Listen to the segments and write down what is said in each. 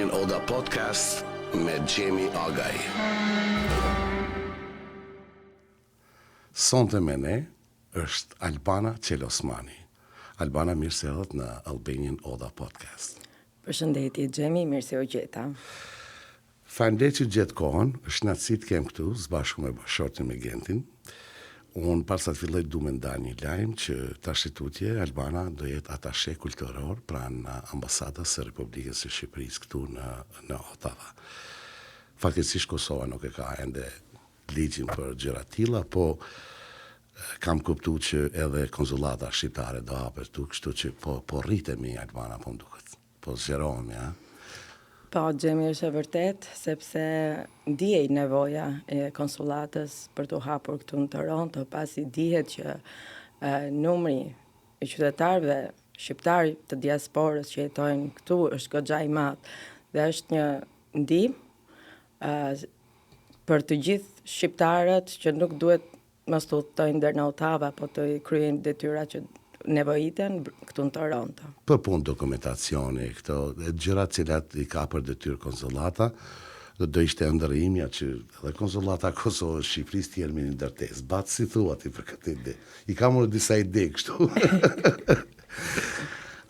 Albanian Oda Podcast me Gjemi Agaj. Sonte me ne është Albana Qelosmani. Albana, mirë se erdhët në Albanian Oda Podcast. Përshëndetje Gjemi, mirë se u gjeta. Faleminderit që gjetë kohën, është natësi të kem këtu, së me bashortin me Gentin. Unë pas sa të filloj du me nda një lajmë që tash tutje Albana do jetë atashe kulturor pranë ambasadës së Republikës së Shqipërisë këtu në Ottawa. Faktikisht Kosova nuk e ka ende ligjin për gjëra tilla, po kam kuptuar që edhe konsullata shqiptare do hapet këtu, kështu që po rritemi Albana, po m'duket. Po zgjerohemi, ha. Po, Gjemi, është e vërtet, sepse ndjej nevoja e konsulatës për të hapur këtu në Toronto, pasi dihet që numri i qytetarëve shqiptarë të diasporës që jetojnë këtu është goxha i madh dhe është një ndihmë për të gjithë shqiptarët që nuk duhet mos të udhtojnë deri në Ottawa, po të kryejnë detyra që nevojiten këtu në Toronto. Për punë dokumentacioni, këto gjërat cilat i ka për detyrë konsullata, do ishte ndërrimja që edhe konsullata Kosovës Shqipërisë të jenë në ndërtesë. Batë si thua ti për këtë ide. I kam unë disa ide kështu.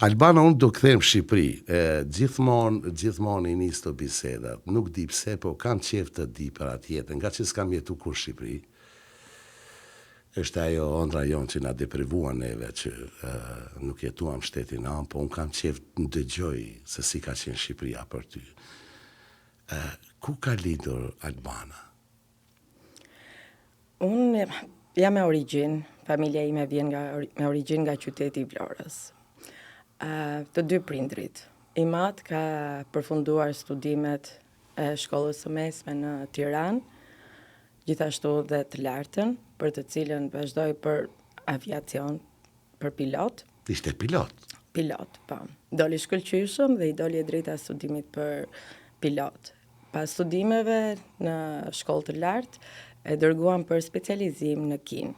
Albana, unë do kthehem në Shqipëri. Gjithmonë i nis të bisedat. Nuk di pse, po kam qejf të di për atë jetën, nga që s'kam jetu kur Shqipëri. Është ajo ëndra jonë që na deprivuan neve që nuk jetuam shtetin an, po unë kam qejf të dëgjoj se si ka qenë Shqipëria për ty. Ku ka lindur Albana? Unë jam me origjinë, familja ime vjen me origjinë nga qyteti i Vlorës. Të dy prindrit. I madh ka përfunduar studimet e shkollës së mesme në Tiranë, gjithashtu dhe të lartën, për të cilën vazhdoi për aviacion, për pilot. Ishte pilot? Pilot, po. Doli shkëlqyshëm dhe i doli e drejta studimit për pilot. Pas studimeve në shkollë të lartë, e dërguan për specializim në Kinë.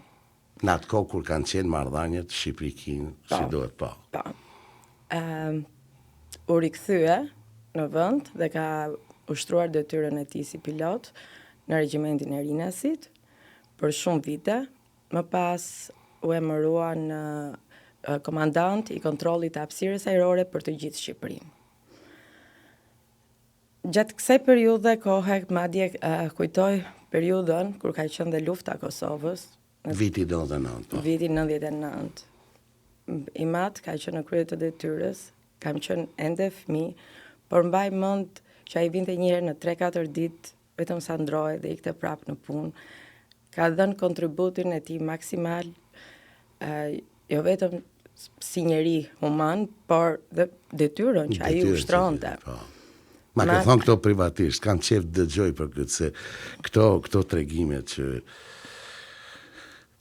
Në atë kohë kur kanë qenë marrëdhëniet Shqipëri-Kinë, si duhet po? Po. U rikthye në vend dhe ka ushtruar detyrën e tij si pilot në regjimentin e Rinasit për shumë vite, më pas u emërua në komandant i kontrollit të hapësirës ajrore për të gjithë Shqipërinë. Gjatë kësaj periudhe kohe, madje kujtoj periudhën kur ka qenë dhe lufta e Kosovës. Viti 99, po. Viti 99. I madh ka qenë në krye të detyrës, kam qenë ende fëmijë, por mbaj mend që ai vinte një herë në 3-4 ditë, vetëm sa ndrohej dhe ikte prapë në punë. Ka dhënë kontributin e tij maksimal, jo vetëm si njeri human, por dhe detyrën që ai ushtronte. Ma ke thonë këto privatisht, kam qejf dëgjoj për këtë, se këto tregimet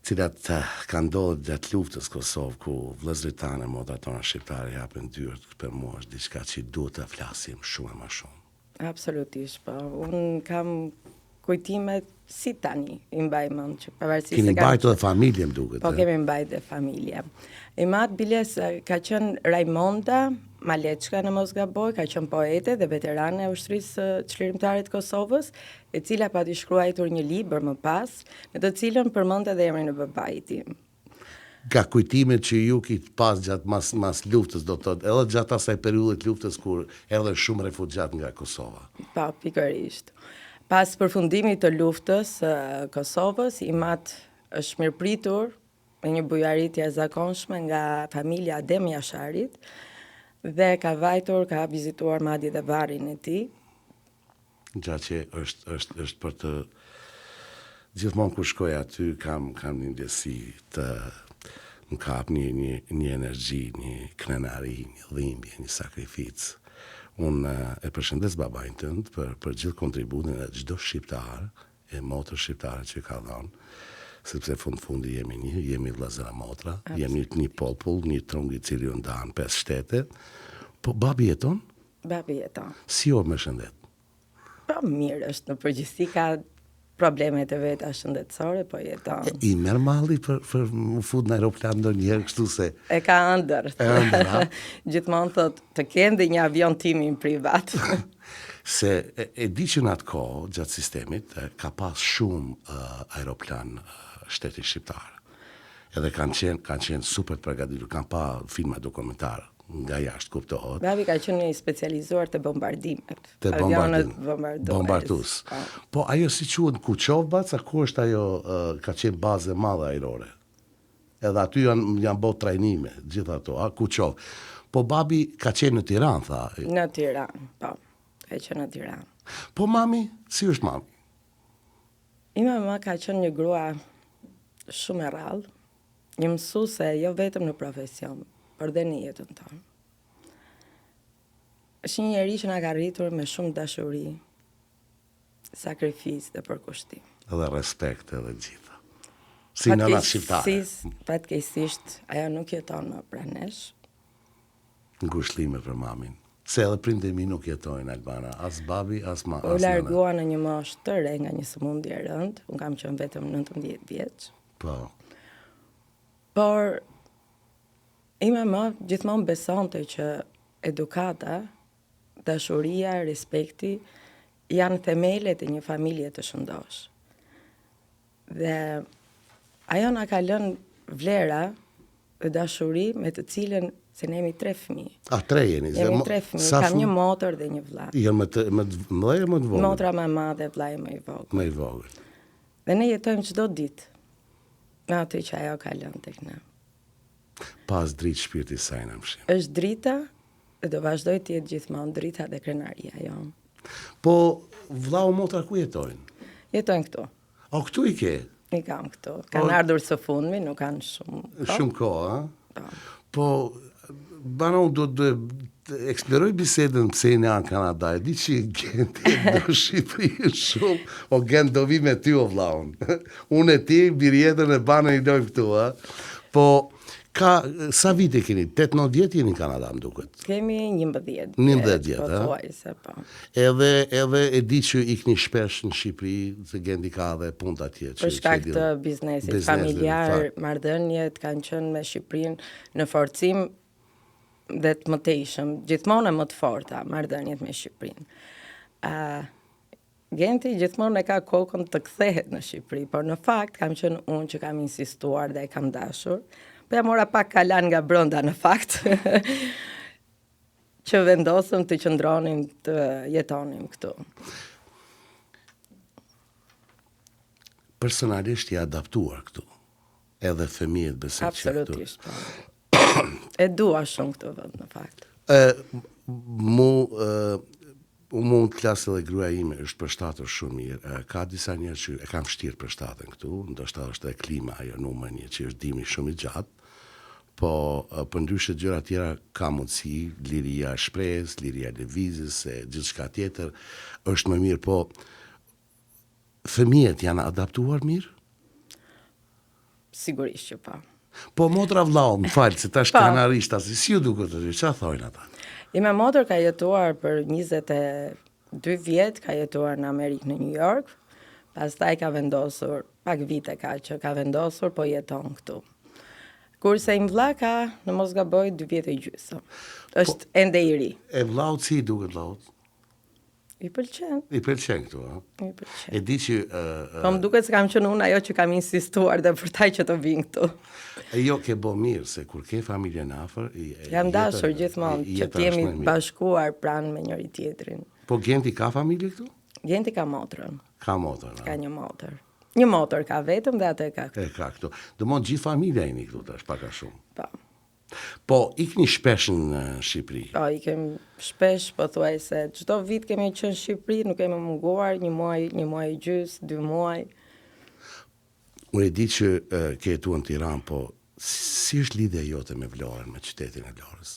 cilat kanë ndodhur gjatë luftës Kosovë, ku vëllezërit tanë, motrat tona shqiptare japin dyert, për mua është diçka që duhet të flasim shumë më shumë. Absolutisht, po. Unë kam kujtimet si tani, i mbaj mend që pavarësisht se keni mbajtur dhe familje, më duket. Po, kemi mbajtur dhe familje. I madh biles ka qenë Raimonda Maleçka, në mos gaboj, ka qenë poete dhe veterane e ushtrisë çlirimtare të Kosovës, e cila pati shkruar një libër më pas, në të cilën përmendte edhe emrin e babait tim. Ka kujtimet që ju kitë pas gjatë mas luftës, do të thotë, edhe gjatë asaj periudhë të luftës kur erdhën shumë refugjat nga Kosova. Po, pikërisht. Pas përfundimit të luftës Kosovës, i madh është mirëpritur me një bujaritje e zakonshme nga familja Adem Jasharit dhe ka vajtur, ka vizituar madje dhe varrin e tij. Gjatë që është për të gjithmonë kur shkoj aty kam një ndjesi të më kap një energji, një krenari, një dhimbje, një sakrificë. Unë e përshëndes babain tënd për gjithë kontributin e çdo shqiptar, e motër shqiptare që ka dhënë, sepse fundi jemi vëllezëra motra, jemi një popull, një trung i cili u ndan 5 shtete. Po babi jeton? Babi jeton. Si o më shëndet? Po mirë është, në përgjithësi ka problemet e veta shëndetësore, po jeton. I merr malli për më fut në aeroplan ndonjëherë kështu se E ka ëndër. E ëndër, ha? Gjithmonë thot të kem dhe një avion timin privat. se e di që në atë kohë, gjatë sistemit, ka pas shumë aeroplan shteti shqiptar. Edhe kanë qenë super të përgatitur, kanë pa filma dokumentar nga jashtë, kuptohet. Babi ka qenë i specializuar të bombardimet. Të Avionet bombardus. Po ajo si quhet Kuqovbac, ku është ajo ka qenë bazë e madhe ajrore. Edhe aty janë bërë trajnime, gjithë ato, Kuqov. Po babi ka qenë në Tiranë, tha. Në Tiranë, po. Ka qenë në Tiranë. Po mami, si është mami? Mama ka qenë një grua shumë e rrallë, një mësuese jo vetëm në profesion, por dhe në jetën tonë. Është një njeri që na ka rritur me shumë dashuri, sakrificë dhe përkushtim. Edhe respekt edhe gjitha. Si nëna shqiptare. Fatkeqësisht, ajo nuk jeton më pranë nesh. Ngushlime për mamin. Se edhe prindërit mi nuk jetojnë Albana, as babi, as ma. U largua në një moshë të re nga një sëmundje e rëndë, unë kam qenë vetëm 19 vjeç. Po. Por mama gjithmonë besonte që edukata, dashuria, respekti janë themelet e një familje të shëndosh. Dhe ajo na ka lënë vlera dhe dashuri me të cilën se ne jemi 3 fëmijë. 3 jeni? Jemi 3 fëmijë, kam një motër dhe një vëlla. Jo më të mëdhej më të vogël? Motra më e madhe, vllai më i vogël. Më i vogël. Dhe ne jetojmë çdo ditë me atë që ajo ka lënë tek ne. Pas dritë shpirti saj në mshim. Është drita dhe do vazhdoj të jetë gjithmonë drita dhe krenaria jonë. Po vllau motra ku jetojnë? Jetojnë këtu. O, këtu i ke? I kam këtu. Kanë ardhur së fundmi, nuk kanë shumë. Shumë kohë, Po. Po, bana unë do të eksploroj bisedën pse në janë Kanada. E di që Genti do Shqipëri shumë, o Gent do vi me ty o vlaun. Unë e ti, birjetën e banë i dojmë këtu, Po, sa vite keni? 8-9 vjetë jeni në Kanada, më duket? Kemi 11 vjetë. 11 vjetë, po thuajse, po. Edhe e di që ikni shpesh në Shqipëri, se Genti ka dhe punt atje. Për shkak të biznesit familjar, marrëdhëniet kanë qenë me Shqipërinë në forcim dhe të mëtejshëm, gjithmonë më të forta marrëdhëniet me Shqipërinë. Genti gjithmonë e ka kokën të kthehet në Shqipëri, por në fakt kam qenë unë që kam insistuar dhe e kam dashur. Po ja mora pak kalan nga brenda në fakt. Që vendosëm të qëndronim të jetonim këtu. Personalisht i adaptuar këtu. Edhe fëmijët besoj që këtu. Absolutisht. E dua shumë këtë vend në fakt. Unë mund të klasë edhe gruaja ime është përshtatër shumë mirë. Ka disa njerëz që e kam vështirë përshtatën këtu, ndoshta është edhe klima ajo numër 1 që është dimri shumë i gjatë. Po për ndryshe gjëra tjera ka mundësi, liria e shprehjes, liria e lëvizjes, gjithçka tjetër është më mirë, po fëmijët janë adaptuar mirë? Sigurisht që po. Po motra vllau, më falë, se tash kanarisht, si ju duket aty, çfarë thojnë ata? Ime motër ka jetuar për 22 vjet, ka jetuar në Amerikë në New York, pastaj ka vendosur, pak vite ka që ka vendosur, po jeton këtu. Kurse im vlla ka, në mos gaboj, 2 vjet e gjysmë. Është ende i ri. E vllaut si i duket vllaut? I pëlqen. I pëlqen këtu, I pëlqen. E di që... Po më duket se kam qenë unë ajo që kam insistuar dhe për taj që të vinë këtu. E jo ke bo mirë, se kur ke familjen afër... Jam dashur gjithmonë që t'jemi bashkuar pranë me njëri tjetrin. Po Genti ka familje këtu? Genti ka motrën. Ka motrën, Ka një motër. Një motër ka vetëm dhe atë e ka këtu. E ka këtu. Dëmon gjithë familja jeni këtu tash, pak a shumë. Po. Po, ikni shpesh në Shqipëri? Po, ikem shpesh, po thuaj se çdo vit kemi qenë në Shqipëri, nuk kemi munguar, një muaj e gjys, 2 muaj. Unë e di që ke jetuar në Tiranë, po si është lidhja jote me Vlorën, me qytetin e Vlorës?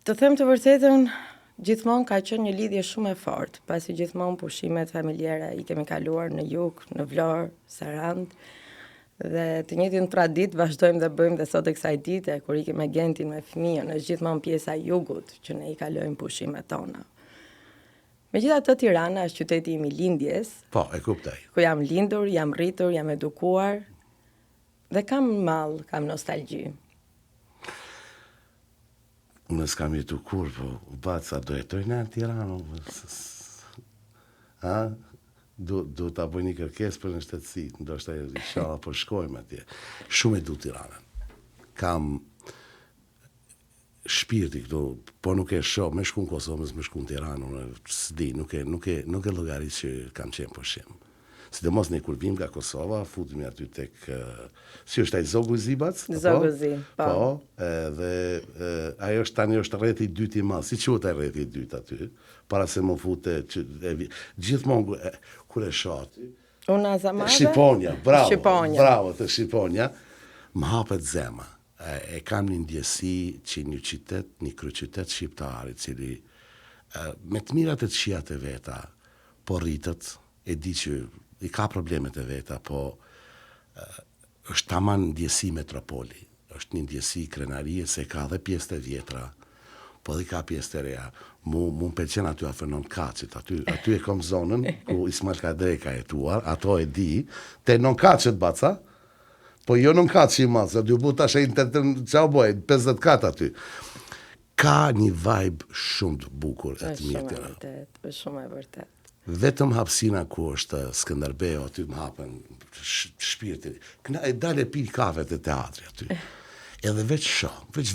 Të them të vërtetën, gjithmonë ka qenë një lidhje shumë e fortë, pasi gjithmonë pushimet familjare i kemi kaluar në jug, në Vlorë, Sarand, dhe të njëjtin traditë vazhdojmë dhe bëjmë dhe sot e kësaj dite, kur ikim me Gentin me fëmijën, është gjithmonë pjesa e jugut që ne i kalojmë pushimet tona. Megjithatë Tirana është qyteti im I lindjes, Po, e kuptoj. ku jam lindur, jam rritur, jam edukuar dhe kam mall, kam nostalgji. Unë s'kam jetu kur, po baca do jetoj në Tiranë. A? Do ta bëj një kërkesë për në shtetësi, ndoshta inshallah po shkojmë atje. Shumë e du Tiranën. Kam shpirti këtu, po nuk e shoh, me shku në Kosovë, me shku në Tiranë, unë s'di, nuk e llogarit që kam qenë pushim. Sidomos ne kur vim nga Kosova, futemi aty tek si është ai Zogu Zibac? Zogu Zi, po. Po, dhe ajo është tani është rreti I dytë I madh. Si quhet ai rreti I dytë aty? Para se më fute gjithmonë kur e shoh aty. Unë Azamave? Shqiponja, bravo. Shqiponja. Bravo, të Shqiponja. Më hapet zemra. E kam një ndjesi që një qytet, një kryeqytet shqiptar I cili me të mirat e të këqijat e veta, po rritet, e di që I ka problemet e veta, po është taman ndjesi metropoli, është një ndjesi krenarie se ka dhe pjesë të vjetra, po dhe ka pjesë të reja. Mu pëlqen aty afërnon Kaçit, aty e kom zonën ku Ismail Kadrej ka jetuar, ato e di, te non Kaçet baca, po jo non Kaçi I madh, dy bu tash çao boj, 54 aty. Ka një vibe shumë të bukur e të mirë. Është shumë e vërtet. Vetëm hapsina ku është Skënderbeu, aty më hapen shpirti. E dale pi kafe të teatri aty. Edhe veç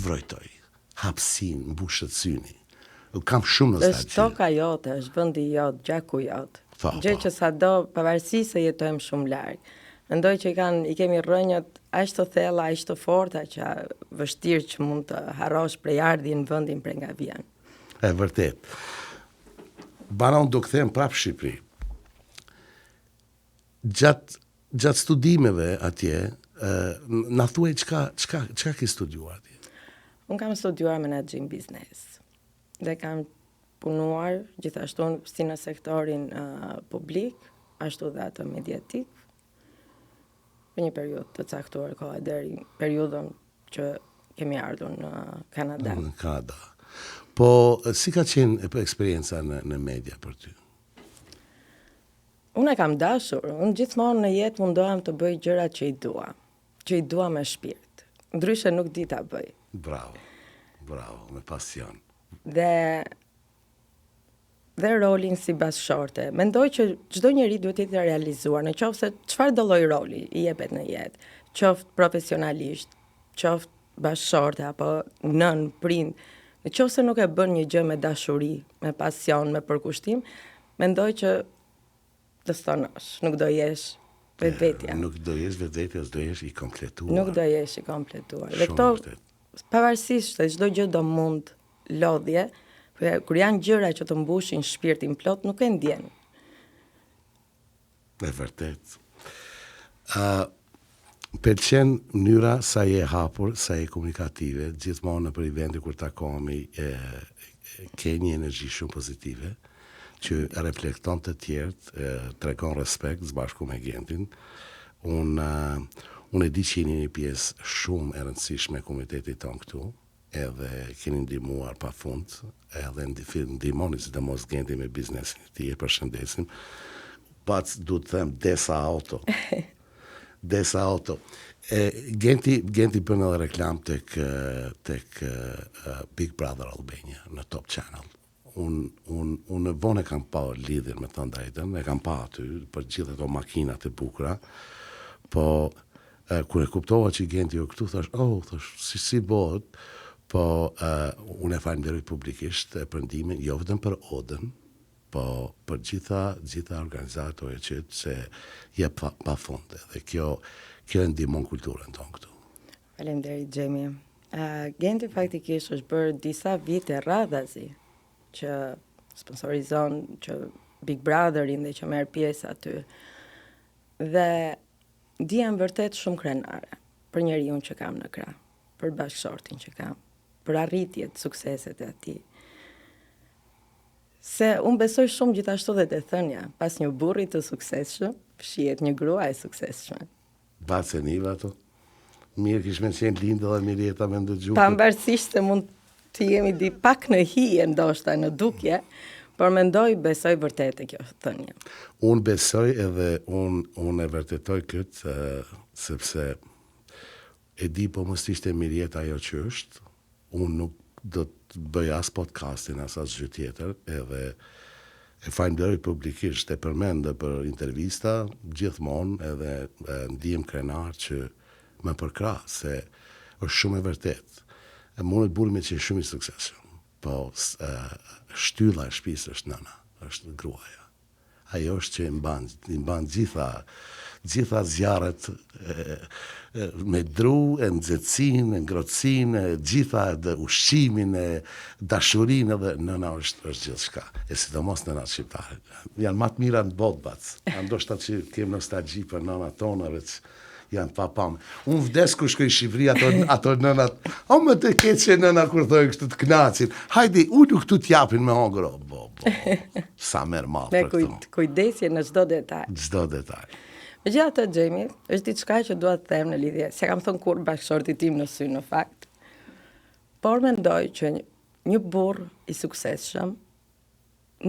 vrojtoj. Hapsin, mbushët syni. Kam shumë nostalgji. Është toka jote, është vendi jot, gjaku jot. Gjë që sado, pavarësisht se jetojmë shumë larg. Mendoj që I kemi rrënjët aq të thella, aq të forta që vështirë që mund të harrosh prej ardhin në vendin prej nga vjen. E vërtet. Bana unë do kthehem prapë Shqipëri. Gjatë studimeve atje, na thuaj çka ke studiuar atje? Unë kam studiuar menaxhim biznes. Dhe kam punuar gjithashtu si në sektorin publik, ashtu dhe atë mediatik, për një periudhë të caktuar kohë deri periudhën që kemi ardhur në Kanada. Në Kanada. Po, si ka qenë eksperienca në media për ty? Unë e kam dashur. Unë gjithmonë në jetë mundohem të bëj gjërat që I dua me shpirt. Ndryshe nuk di ta bëj. Bravo, me pasion. Dhe rolin si bashkëshorte. Mendoj që çdo njeri duhet të jetë realizuar, në qoftë se çfarë do lloj roli I jepet në jetë, qoftë profesionalisht, qoftë bashkëshorte apo nën, prind. Në qoftë se nuk e bën një gjë me dashuri, me pasion, me përkushtim, mendoj që të stonosh, nuk do jesh vetvetja. Nuk do jesh vetvetja, do jesh I kompletuar. Nuk do jesh I kompletuar. Dhe këto, pavarësisht se çdo gjë do mund lodhje, kur janë gjëra që të mbushin shpirtin plot, nuk e ndjen. E vërtet. Pëlqen mënyra sa je hapur, sa je komunikative, gjithmonë në për evente kur takohemi ke një energji shumë pozitive, që reflekton të tjerët, tregon respekt zbashku me Gentin. Unë e di që jeni një pjesë shumë e rëndësishme e komunitetit tonë këtu, edhe keni ndihmuar pafund, edhe ndihmoni sidomos Genti me biznesin e tij, e përshëndesim. Pac du të them Desa Auto. Genti bën edhe reklam tek Big Brother Albania në Top Channel. Unë vonë kam pa lidhjen me të drejtën, e kam pa aty për gjithë ato makinat e bukura, po kur e kuptova që Genti jo këtu, thash, si bëhet, po unë e falenderoj publikisht për ndihmën, jo vetëm për Odën, po për gjitha organizatorët që se jep pa fund. Dhe kjo e ndihmon kulturën tonë këtu. Faleminderit Xhemi. Genti faktikisht është bërë disa vite radhazi që sponsorizon që Big Brotherin dhe që merr pjesë aty. Dhe ndihem vërtet shumë krenare për njeriu që kam në krah, për bashkëshortin që kam, për arritjet, sukseset e atij. Se unë besoj shumë gjithashtu dhe të thënja, pas një burri të suksesshëm, shihet një grua e suksesshme. Bace niva ato. Mirë kishme qenë lindë dhe mirë jeta me ndëgju. Pavarësisht se mund të jemi pak në hije ndoshta në dukje, Por besoj vërtet e kjo thënie. Unë besoj edhe unë e vërtetoj këtë, sepse e di po mos ishte mirjet ajo që është, unë nuk do të bëj as podcastin, as gjë tjetër, edhe e falenderoj publikisht, e përmendë për intervista gjithmonë, edhe ndihem krenar që më përkrah, se është shumë e vërtet. E mundet burri me që shumë i suksesshëm, po shtylla e shtëpisë është nëna, është gruaja. Ajo është që i mban gjitha zjarret me dru, e nxehtësinë, e ngrohtësinë, gjitha ushqimin, e dashurinë, edhe nëna është gjithçka. E sidomos nënat shqiptare. Janë më të mira në botë bac. Ndoshta që kem nostalgji për nënat tona, veç janë papam. Unë vdes kur shkoj në Shqipëri, ato nënat, më të keqe nëna kur thojnë kështu të knacin. Hajde, ulu këtu t'japin me hongër. Sa merr mal për këtu. Me kujdesje në çdo detaj. Çdo detaj. Megjithatë, Xhemi, është diçka që dua të them në lidhje, se kam thënë kur bashkëshortit tim në sy në fakt. Por mendoj që një burr i suksesshëm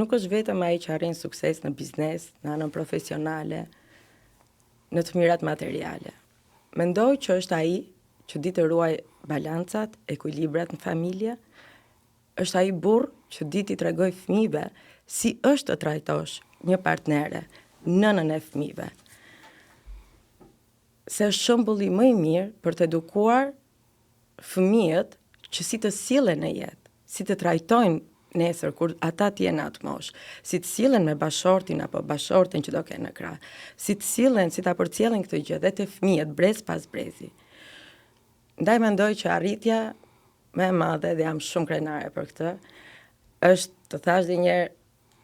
nuk është vetëm ai që arrin sukses në biznes, në anën profesionale, në të mirat materiale. Mendoj që është ai që di të ruaj balancat, ekuilibrat në familje, është ai burr që di t'i tregoj fëmijëve si është të trajtosh një partnere, nënën e fëmijëve. Se është shembulli më i mirë për të edukuar fëmijët që si të sillen në jetë, si të trajtojnë nesër kur ata të jenë atë moshë, si të sillen me bashortin apo bashortin që do kenë në krah, si të sillen, si ta përcjellin këtë gjë dhe të fëmijët brez pas brezi. Ndaj mendoj që arritja më e madhe, dhe jam shumë krenare për këtë, është të thash dhe njerë,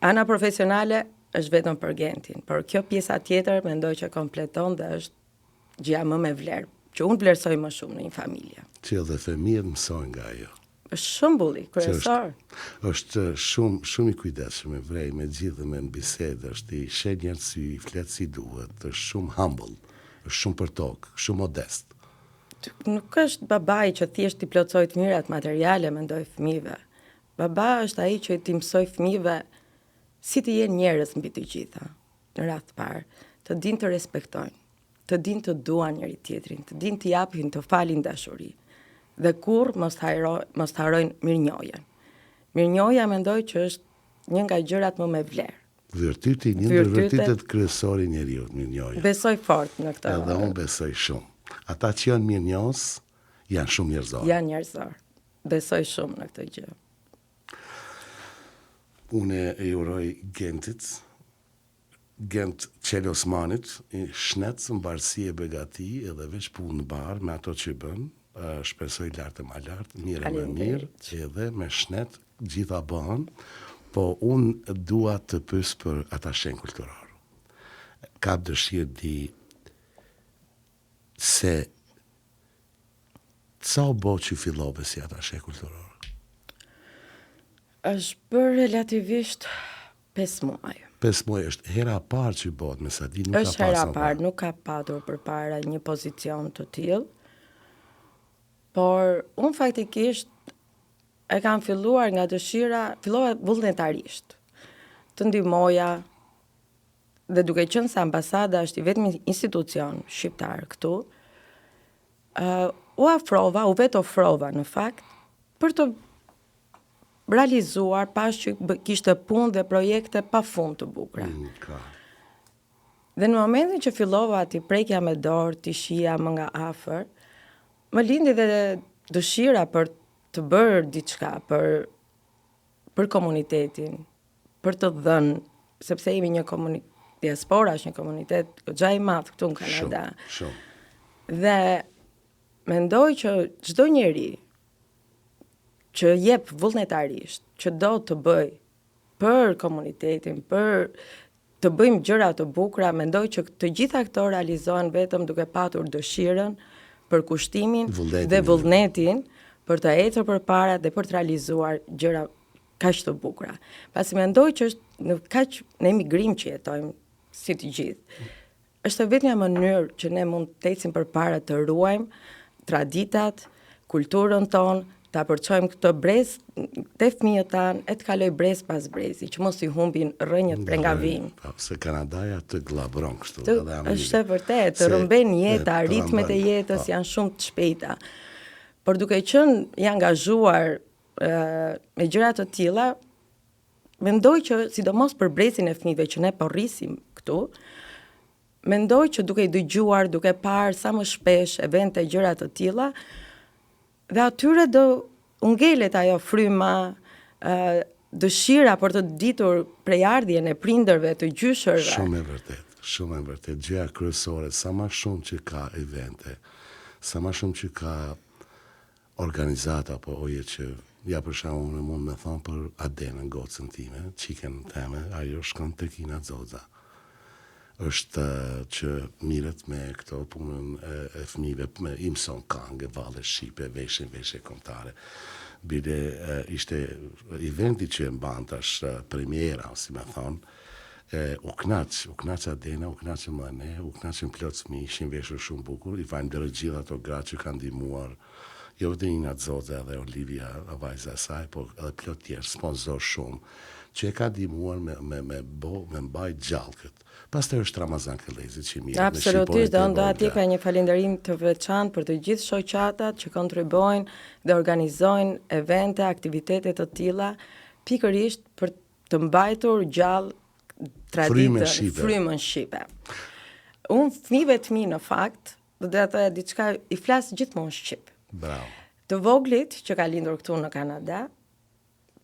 ana profesionale është vetëm për Gentin, por kjo pjesa tjetër mendoj që kompleton dhe është gjëja më me vlerë, që unë vlerësoj më shumë në një familje. Që edhe fëmijët mësojnë nga ajo. Është shembulli kryesor. Është shumë i kujdesshëm, e vrej me gjithë me në bisedë, është i shenjër sy, i flet si duhet, është shumë humble, është shumë për tokë, shumë modest. Nuk është babai që thjesht i plotsoj të mirat materiale, mendoj fëmijëve. Baba është ai që i mësoj fëmijëve si të jenë njerëz mbi të gjitha, në radh të parë, të dinë të respektojnë, të dinë të duan njëri tjetrin, të dinë të japin, të falin dashuri. Dhe kur mos harojnë mirënjohjen. Mirënjohja mendoj që është një nga gjërat më me vlerë. Virtyti, një ndër virtytet kryesore njeriu, mirënjohja. Besoj fort në këtë. Edhe unë besoj shumë. Ata që janë mirënjohës janë shumë njerëzor. Janë njerëzor. Besoj shumë në këtë gjë. Unë e uroj Gentit, Gent Qeli Osmanit, shnet mbarësi e begati edhe veç punë bar me ato që bën. Shpresoj lartë më lartë, mirë më mirë, edhe me shnet gjitha bëhen, po unë dua të pyes për atashen kulturor. Ka dëshirë di se sa u bo që fillove si atashe kulturor? Është bërë relativisht 5 muaj. 5 muaj është hera parë që bëhet, me sa di nuk ka pasur. Është hera parë, nuk ka patur përpara një pozicion të tillë. Por unë faktikisht e kam filluar nga dëshira, fillova vullnetarisht, të ndihmoja, dhe duke qenë se ambasada është i vetmi institucion shqiptar këtu, u vetë ofrova në fakt për të realizuar pas që kishte punë dhe projekte pa fund të bukura. Dhe në momentin që fillova t'i prekja me dorë, t'i shija më nga afër, më lindi dhe dëshira për të bërë diçka për komunitetin, për të dhënë, sepse jemi një diaspora, është një komunitet goxha i madh këtu në Kanada. Shumë. Dhe mendoj që çdo njeri që jep vullnetarisht, që do të bëj për komunitetin, për të bëjmë gjëra të bukura, mendoj që të gjitha këto realizohen vetëm duke patur dëshirën, për kushtimin dhe vullnetin për të ecur përpara dhe për të realizuar gjëra kaq të bukura. Pasi mendoj që është në emigrim që jetojmë si të gjithë. Është vetëm një mënyrë që ne mund të ecim përpara të ruajmë traditat, kulturën tonë, ta përçojmë këtë brez te fëmijët tanë e të kaloj brez pas brezi, që mos i humbin rrënjët prengavim. Se Kanadaja të glabron kështu. Është e vërtet, të rëmben jeta, ritmet e jetës janë shumë të shpejta. Por duke qenë i angazhuar me gjëra të tilla, mendoj që sidomos për brezin e fëmijëve që ne po rrisim këtu, mendoj që duke i dëgjuar, duke parë sa më shpesh evente gjëra të tilla, dhe atyre do ungelet ajo fryma, dëshira për të ditur prejardhjen e prindërve të gjyshërve. Shumë e vërtet. Gjëja kryesore, sa më shumë që ka evente, sa më shumë që ka organizata, apo oje që, ja për shembull, unë mund me thonë për Adenën, gocën time, qiken teme, ajo shkon tek Kina Xoxa. Është që mirët me këto punën e fëmijëve, me imson këngë, valle shqipe, veshje kombëtare. Bile ishte eventi që e mban tash premiera, si me thonë, u knaq Adena, u knaqë më ne, u knaqën plot fëmijë, ishin veshur shumë bukur, i falenderoj gjithë ato gratë që kanë ndihmuar, jo vetëm Ina Xoxa dhe Olivia, vajza e saj, po edhe plot tjerë, sponsor shumë, që e ka ndihmuar me mbajt gjallë këtë. Pastaj është Ramazan Kellezi që mirë. Absolutisht, do atje ka një falënderim të veçantë për të gjithë shoqatat që kontribuojnë dhe organizojnë evente, aktivitete të tilla, pikërisht për të mbajtur gjallë traditën, frymën shqipe. Unë fëmijëve të mi në fakt, do të thoya diçka, i flas gjithmonë shqip. Bravo. Të voglit që ka lindur këtu në Kanada,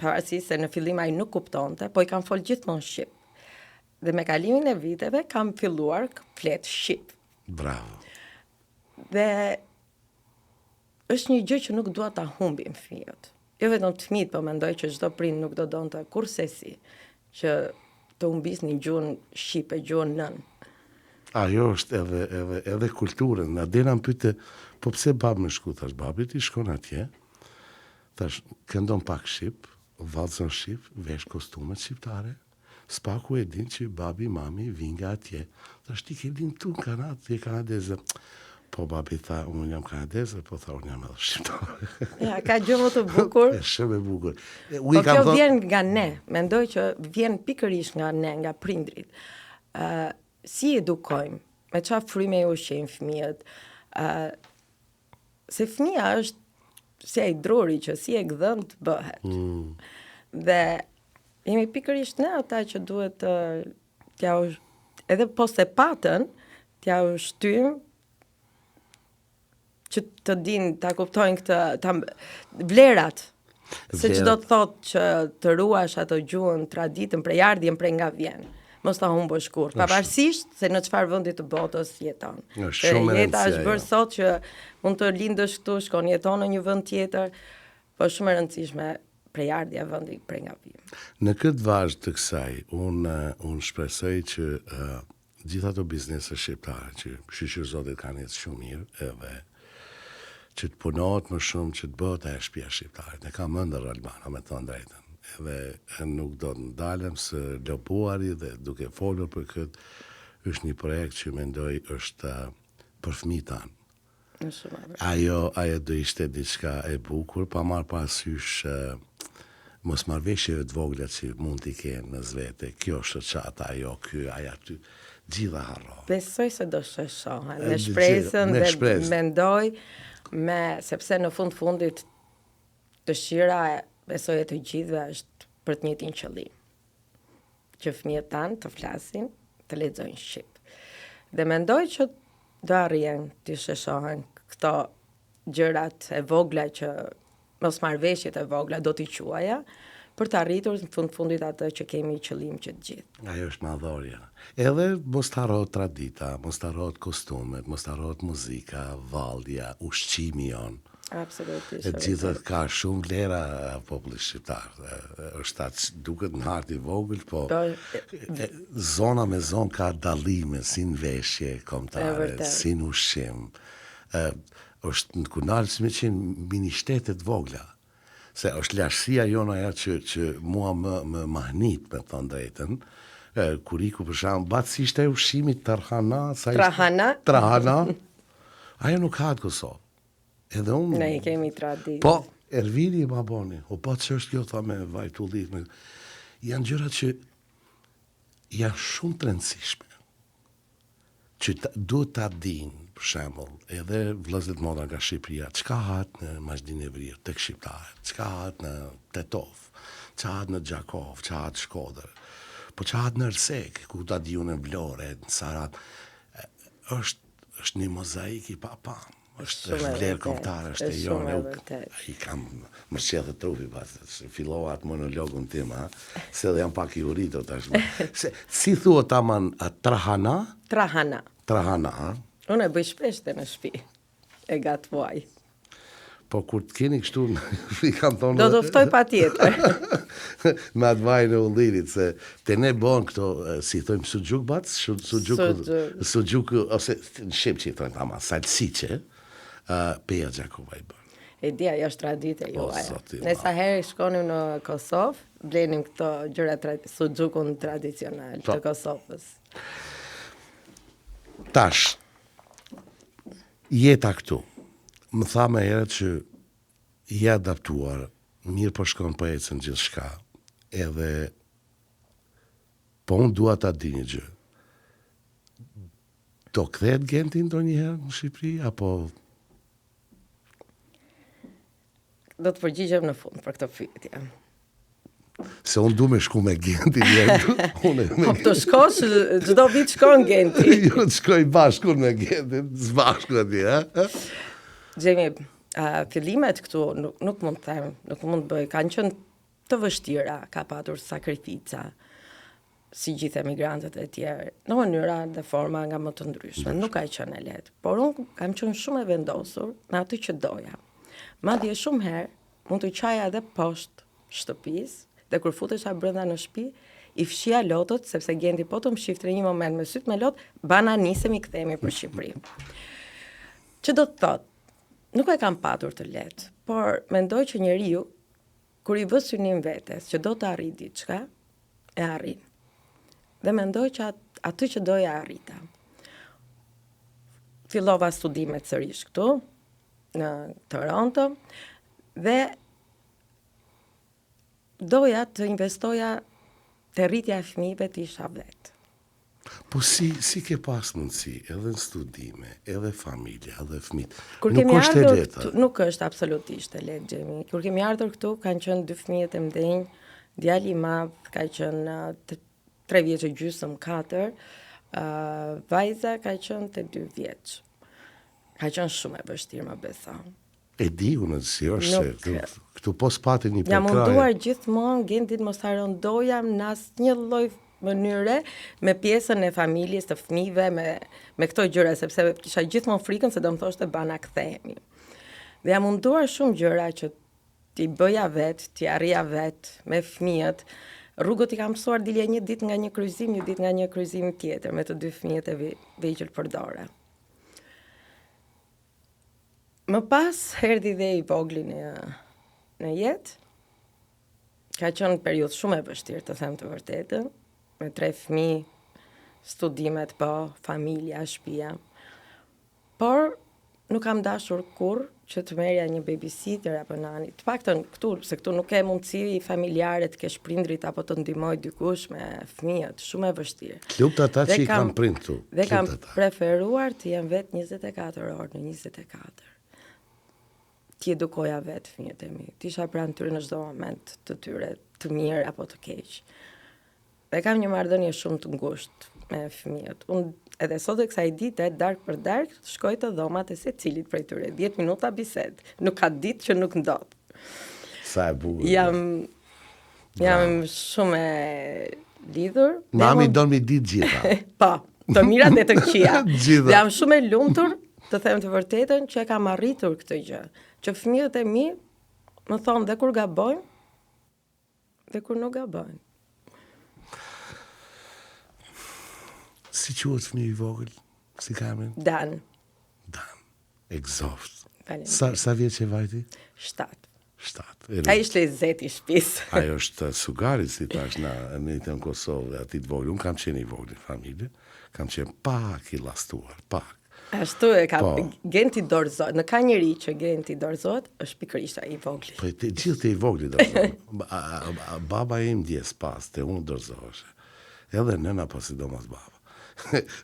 pavarësisht se në fillim ai nuk kuptonte, po i kam fol gjithmonë shqip. Dhe me kalimin e viteve kam filluar flet shqip. Bravo. Dhe është një gjë që nuk dua ta humbim fëmijët. Jo vetëm të fëmijët, po mendoj që çdo prind nuk do donte kurrësi që të humbisnin gjuhën shqipe, gjuhën nën. Ajo është edhe kulturën. Adena më pyete, po pse bab më shku, thash babi ti shkon atje, thash këndon pak shqip, vallëzon shqip, vesh kostumet shqiptare. Spaku e din që babi, mami vinë nga atje. Thash ti ke din tu në Kanadë, ti je kanadeze. Po babi tha, unë jam kanadeze, po tha, unë jam edhe shqiptare. Ja, ka gjë më të bukur. Shumë e bukur. Po kjo vjen nga ne, mendoj që vjen pikërisht nga ne, nga prindrit. Si edukojmë, me çfarë fryme i ushqejmë fëmijët, se fëmia është si ai druri që si e gdhënt bëhet. Dhe jemi pikërisht ne ata që duhet edhe post e patën, t'ja ushtym që të din, ta kuptojnë këtë vlerat. Se që do të thotë që të ruash ato gjuhën, traditën, prejardhjen prej nga vjen. Mos ta humbosh kurrë, pavarësisht se në çfarë vendi të botës jeton. Jeta është bërë sot që mund të lindësh këtu, shkon jeton në një vend tjetër, po shumë e rëndësishme prejardhja vendi prej nga vjen. Në këtë vazhd të kësaj, unë shpresoj që gjitha ato biznese shqiptare, që shqyqyr zotit kanë jetë shumë mirë, edhe që të punohet më shumë, që të bëhet e shtëpia shqiptare. Ne kam ëndër Albana, me thonë drejtën. Edhe nuk do të ndalem së lobuari dhe duke folur për këtë, është një projekt që mendoj është për fëmijët tanë. Ajo do ishte diçka e bukur, pa marrë parasysh mos marrëveshjeve të vogla që mund t'i kenë në zvete. Kjo shoqata, ajo, aty, gjitha harro. Besoj se do shohen, me shpresën dhe mendoj, sepse në fundit dëshira besoj e të gjithëve është për të njëjtin qëllim. Që fëmijët tanë të flasin, të lexojnë shqip. Dhe mendoj që do arrijnë të shohen këto gjërat e vogla që mosmarrveshjet e vogla do t'i quaja, për të arritur në fundit atë që kemi qëllim që të gjithë. Ajo është madhorja. Edhe mos të harrohet tradita, mos të harrohet kostumet, mos të harrohet muzika, vallja, ushqimi jon. Absolutisht. E gjithët ka shumë vlera populli shqiptar. Është atë duket në hartë i vogël, po zona me zonë ka dallime, si në veshje kombëtare, si në ushqim. Është në kunal si me qenë mini shtetet vogla. Se është lashësia jona ajo që mua më mahnit, me thonë drejtën, kur iku për shembull, batësisht e ushqimit Trahana, ajo nuk ka në Kosovë. Edhe unë... Ne i kemi traditë. Po, Ervini ma boni, o pa që është kjo, tha me vajtullit, janë gjëra që janë shumë të rëndësishme, që duhet ta dinë, për shembull, edhe vëllezërit moda nga Shqipëria, çka hahet në Maqedinë e Veriut tek shqiptarët, çka hahet në Tetov, çka hahet në Gjakov, çka hahet në Shkodër, po çka hahet në Ersek, ku ta diun në Vlorë, në Sarat, është një mozaik i papam. është vlerë kombëtare, është e jonë. I kam më shqethë trupi pas, fillova atë monologun tim, se dhe jam pak i uritur tashmë. Si thua taman trahana? Trahana. Trahana, a? Unë e bëj shpesh në shtëpi, e gatvuaj. Po kur të keni kështu, i kam thonë... Do të ftoj pa tjetër. Me atë vajnë e ullirit, se të ne bon këto, si thojmë, sujuk bac, sujuk, ose në shqip që i thojmë tama, salsice, Peja Gjakova i bën. E di, ajo është tradite juaj. Nësa herë shkonim në Kosovë, blenim këto gjëra sujukun tradicional të Kosovës. Tash, jeta këtu, më tha me herët që i adaptuar, mirë po shkon për ecën gjithë shka, edhe po unë dua ta di një gjë. Do kthehet Genti ndonjëherë në Shqipëri, apo... Do të përgjigjem në fund për këtë pyetje. Se unë du me shku me Genti njëtë. Po të shkosh, çdo vit shkon Genti. Jo të shkoj bashku me Genti, zbashku ati, Gjemi, fillimet këtu nuk mund të them, nuk mund të bëj, kanë qenë të vështira, ka patur sakrifica, si gjithë emigrantët e tjerë, në mënyra dhe forma nga më të ndryshme, nuk ka qenë e lehtë, por unë kam qenë shumë e vendosur në aty që doja. Madje shumë herë mund të qaja edhe poshtë shtëpis, dhe kur futesha brenda në shtëpi, i fshija lotët, sepse Genti po të më shifte një moment me syt me lot, bana nisemi kthehemi për Shqipëri. Që do të thotë, nuk e kam patur të lehtë, por mendoj që njeriu, kur i vë synim vetes që do të arrijë diçka, e arrin. Dhe mendoj që aty që doja arrita. Fillova studimet sërish këtu, në Toronto, dhe doja të investoja të rritja e fëmijëve të isha vetë. Po si ke pas mundësi, edhe në studime, edhe familje, edhe fëmijët, nuk është e lehtë? Nuk është absolutisht e lehtë, Gjemi. Kur kemi ardhur këtu, kanë qenë 2 fëmijët e mdhenj, djali i madh ka qenë 3 vjeç e gjysmë, 4, vajza ka qenë te 2 vjeç. Ka qenë shumë e vështirë, më beso. E di unë si është se këtu po s'pati një përkrahje. Jam munduar gjithmonë Gentit mos ta rëndoja në asnjë lloj mënyre me pjesën e familjes, të fëmijëve, me këto gjëra, sepse kisha gjithmonë frikën se do më thoshte bana kthehemi. Dhe jam munduar shumë gjëra që t'i bëja vetë, t'i arrija vetë me fëmijët. Rrugët i kam mësuar dilja një ditë nga një kryqëzim, një ditë nga një kryqëzim tjetër me të 2 fëmijët e vegjël përdore. Më pas erdhi dhe i vogli në jetë. Ka qenë periudhë shumë e vështirë, të them të vërtetën, me 3 fëmijë, studimet po, familja, shtëpia. Por nuk kam dashur kurrë që të merja një babysitter apo nani. Të paktën këtu, se këtu nuk ke mundësi familjare të kesh prindrit apo të ndihmoj dikush me fëmijët, shumë e vështirë. Lupt ata që i kam prind këtu. Dhe kam preferuar të jem vetë 24 orë në 24. Ti edukoja vetë fëmijët e mi. Ti isha pranë tyre në çdo moment të tyre, të mirë apo të keq. Dhe kam një marrëdhënie shumë të ngushtë me fëmijët. Unë edhe sot e kësaj dite, darkë për darkë, shkoj të dhomat e secilit prej tyre. 10 minuta bisedë. Nuk ka ditë që nuk ndodh. Sa e bukur. Jam shumë e lidhur. Mami don mi ditë gjitha. Po, të mirat e të këqija. Gjitha. Jam shumë e lumtur, të them të vërtetën, që e kam arritur këtë gjë. Që fëmijët e mi më thonë dhe kur gabojnë, dhe kur nuk gabojnë. Si quhet fëmijë i vogël? Si ka emrin? Dan. Exhaust. Faleminderit. Sa vjeç e vajti? 7. 7. Ai është lezzeti i shtëpisë. Ajo është sugari, si tash në në Kosovë, aty të vogël. Unë kam qenë i vogël në familje, kam qenë pak i lastuar, pak. Ashtu e ka, Po. Genti dorëzohet. Në ka njëri që Genti dorëzohet, është pikërisht ai i vogli. Po të gjithë të i vogli dorëzohen. Baba im djes pas, të unë dorëzoheshe. Edhe nëna po sidomos baba.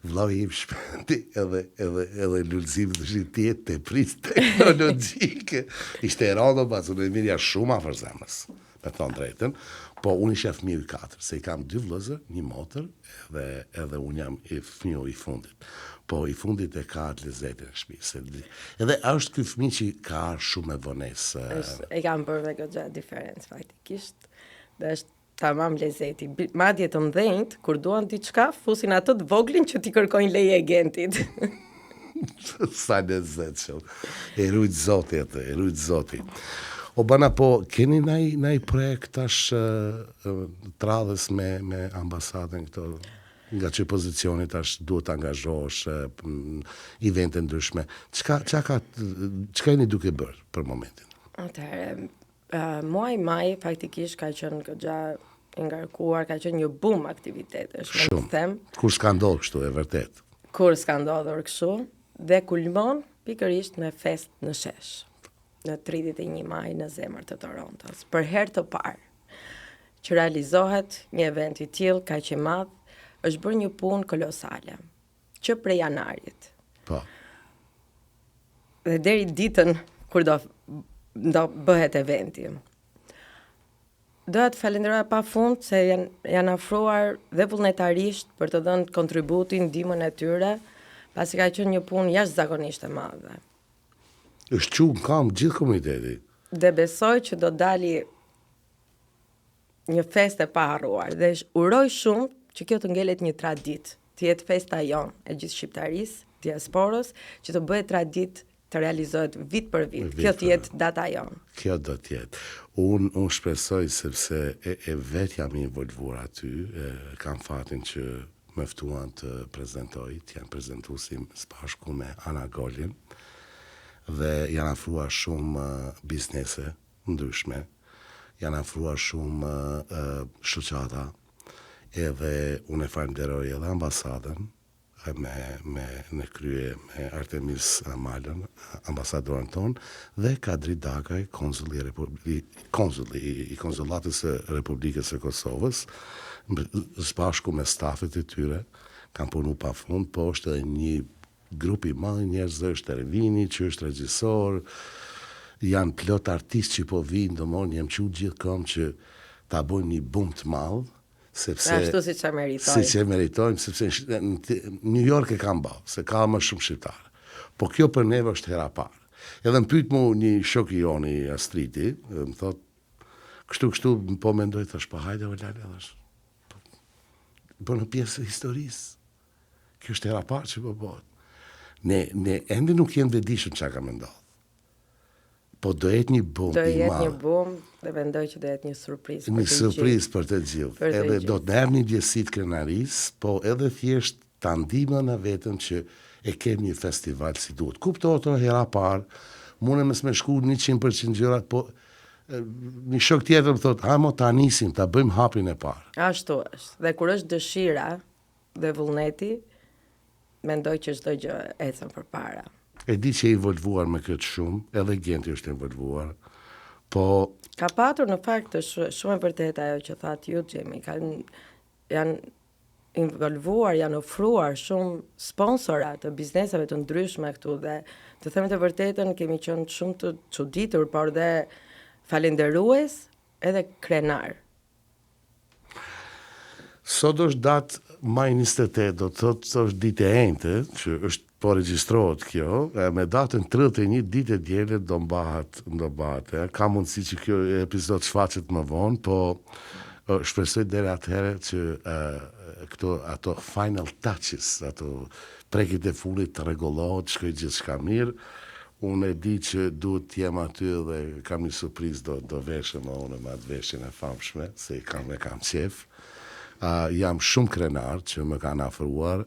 Vllau im shpendi edhe lullëzim të shi tjetë të pris teknologjike. Ishte e rado pas, unë e mirja shumë afër zemrës, me thonë drejten, po unë ishe fëmiu i 4, se i kam 2 vëllezër, një motër, edhe unë jam i fëmiu i fundit. Po i fundit e ka atë lezetin e shtëpisë. Edhe është ky fëmijë që ka shumë e vonesë. E kam bërë dhe goxha diferencë faktikisht. Dhe është tamam lezeti. Madje të mdhenjt, kur duan diçka, fusin ato të voglin që ti kërkojnë leje e Gentit. Sa lezet shumë. E rujt zoti atë, e rujt zoti. O bana po, keni naj projekt tash të radhës me ambasadën këto? Nga që pozicioni tash duhet të angazhosh evente ndryshme. Çka jeni duke bërë për momentin? Atëherë, muaj maj faktikisht ka qenë goxha i ngarkuar, ka qenë një boom aktivitetesh, mund të them. Kur s'ka ndodhur kështu, e vërtet. Kur s'ka ndodhur kështu, dhe kulmon pikërisht me fest në shesh, në 31 maj në zemër të Torontos. Për herë të parë që realizohet një event i tillë kaq i madh, është bërë një punë kolosale, që prej janarit. Po. Dhe deri ditën kur do bëhet eventi. Doja të falenderoj pafund se janë afruar dhe vullnetarisht për të dhënë kontributin, ndihmën e tyre, pasi ka qenë një punë jashtëzakonisht e madhe. Është qunë kam gjithë komuniteti. Dhe besoj që do dali një fest e paharruar dhe uroj shumë që kjo të ngelet një traditë, të jetë festa jonë e gjithë shqiptarisë, diasporës, që të bëhet traditë të realizohet vit për vit. Kjo të jetë data jonë. Kjo do të jetë. Unë shpresoj sepse e vetë jam involvuar aty, kam fatin që më ftuan të prezentoj, të janë prezentuesim së bashku me Ana Golin, dhe janë afruar shumë biznese ndryshme, janë afruar shumë shoqata, edhe unë e falenderoj edhe ambasadën në krye me Artemis Malën, ambasadorin ton, dhe Kadri Dagaj, konsulli i konsullatës së Republikës së Kosovës, së bashku me stafet e tyre, kam punu pafund, po është edhe një grup i madh njerëzve, është Ervini që është regjisor, janë plot artistë që po vinë, domthonjë jam qenë gjithkohë që ta bëjmë një bum të madh, sepse ashtu siç e meritojmë. Siç e meritojmë, sepse në New York e kam bërë, se ka më shumë shqiptarë. Po kjo për neve është hera parë. Edhe më pyet mu një shok i joni, Astriti, më thot, kështu po mendoj thash, po hajde o lale, thash. Po në pjesë e historisë. Kjo është hera parë që po bëhet. Ne ende nuk jemi vedishëm çka ka më ndodhur. Po do jetë një bum i madh. Do jetë një bum dhe mendoj që do jetë një surprizë për të gjithë. Një surprizë për të gjithë. Edhe do të na një ndjesit krenarisë, po edhe thjesht ta ndihmën në vetëm që e kemi një festival si duhet. Kuptohet hera parë, mune mësë me shku 100% gjërat, po një shok tjetër më thotë, hajmo ta nisim, ta bëjmë hapin e parë. Ashtu është. Dhe kur është dëshira dhe vullneti, mendoj që çdo gjë ecën përpara. E di që e involvuar me këtë shumë, edhe Genti është involvuar, po... Ka patur në fakt është shumë e vërtet ajo që thatë ju, Gjemi, janë involvuar, janë ofruar shumë sponsora të bizneseve të ndryshme këtu dhe të them të vërtetën kemi qenë shumë të çuditur, por dhe falenderues edhe krenar. Sot është datë maj 28, do të thotë është ditë e enjte, që është po regjistrohet kjo, me datën 31 ditë e dielët do mbahet. Ka mundësi që kjo episod shfaqet më vonë, po shpresoj deri atëherë që ato final touches, ato prekjet e fundit të rregullohet, shkoj gjithçka mirë. Unë e di që duhet të jem aty dhe kam një surprizë, do veshem unë me atë veshjen e famshme, se kam qef. Jam shumë krenar që më kanë afruar,